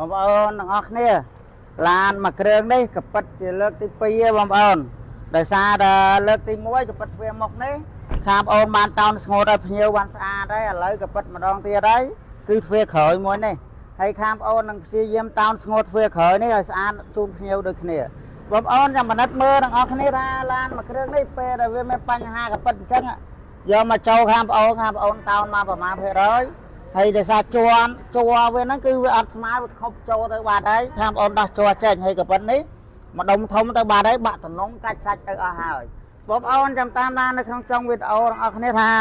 បងប្អូនទាំងអស់គ្នាឡានមួយគ្រឿងនេះក៏ប៉ិតជាលើកទី2បងប្អូនដោយសារតែលើកទី1ក៏ប៉ិតវាមកនេះខាងបងប្អូនបានតោនស្ងួតឲ្យភ្ញៀវបានស្អាតហើយឥឡូវក៏ប៉ិតម្ដងទៀតហើយគឺទ្វាក្រោយមួយនេះហើយខាងបងប្អូននឹងព្យាយាមតោនស្ងួតទ្វាក្រោយនេះឲ្យស្អាតជូនភ្ញៀវដូចគ្នាបងប្អូនចាំពិនិត្យមើលទាំងអស់គ្នាថាឡានមួយគ្រឿងនេះពេលដែលវាមានបញ្ហាក៏ប៉ិតអញ្ចឹងយកមកចូលខាងបងប្អូនតោនមកប្រមាណភាគរយហើយដោយសារជួវាហ្នឹងគឺវាអត់ស្មើវាខុបចូលទៅបាត់ហើយខាងបងដោះជួចេញហើយក៏ប៉ុណ្នេះម្ដុំធំទៅបាត់ហើយបាក់តំណងកាច់សាច់ទៅអស់ហើយបងប្អូនចាំតាមដាននៅក្នុងចុងវីដេអូរបស់អ្នកគ្នាថា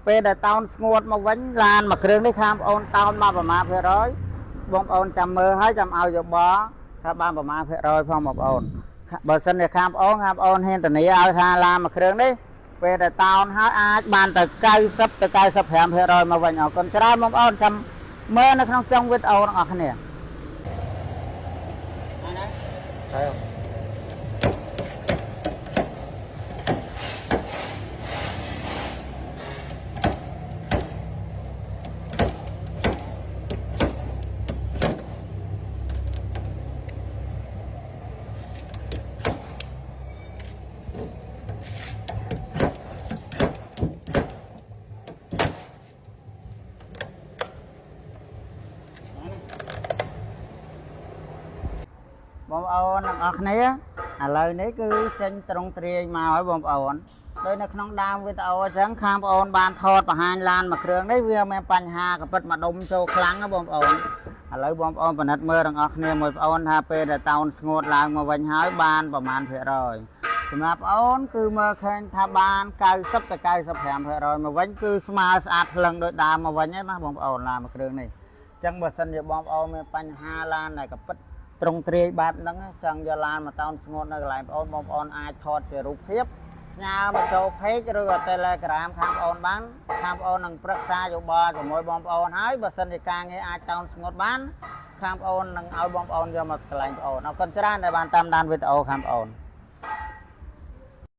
ពេលដែលតោនស្ងួតមកវិញឡានមួយគ្រឿងនេះខាងបងតោនមកប្រមាណភាគរយបងប្អូនចាំមើលហើយចាំឲ្យយោបល់ថាបានប្រមាណភាគរយផងបងប្អូនបើសិនជាខាងបងប្អូនហ៊ានធានាឲ្យថាឡានមួយគ្រឿងនេះពេលដែលតោនហើយអាចបានទៅ90ទៅ95%មកវិញអរគុណច្រើនបងប្អូនចាំមើលនៅក្នុងចុងវីដេអូរបស់អ្នកគ្នាហើយបងប្អូនទាំងអស់គ្នាឥឡូវនេះគឺចេញត្រង់ទ្រាយមកហើយបងប្អូនដោយនៅក្នុងដើមវីដេអូអញ្ចឹងខាងបងប្អូនបានថតបង្ហាញឡានមួយគ្រឿងនេះវាមានបញ្ហាកពិតមកដុំចូលខ្លាំងណាបងប្អូនឥឡូវបងប្អូនពិនិត្យមើលទាំងអស់គ្នាមួយបងប្អូនថាពេលដែលតោនស្ងួតឡើងមកវិញហើយបានប្រមាណភាគរយសម្រាប់បងប្អូនគឺមើលឃើញថាបាន90ទៅ95%មកវិញគឺស្មើស្អាតភ្លឹងដោយដើមមកវិញណាបងប្អូនឡានមួយគ្រឿងនេះអញ្ចឹងបើសិនជាបងប្អូនមានបញ្ហាឡានដែលកពិតត្រង់ទ្រាយបាត់ហ្នឹងចង់យកឡានមកតោនស្ងួតនៅកន្លែងបងប្អូនអាចថតជារូបភាពផ្ញើមកចូល page ឬ Telegram ខាងបងប្អូនបានខាងបងប្អូននឹងប្រឹក្សាយោបល់ជាមួយបងប្អូនហើយបើសិនជាការងារអាចតោនស្ងួតបានខាងបងប្អូននឹងឲ្យបងប្អូនយកមកកន្លែងបងប្អូនអរគុណច្រើនដែលបានតាមដានវីដេអូខាងបងប្អូន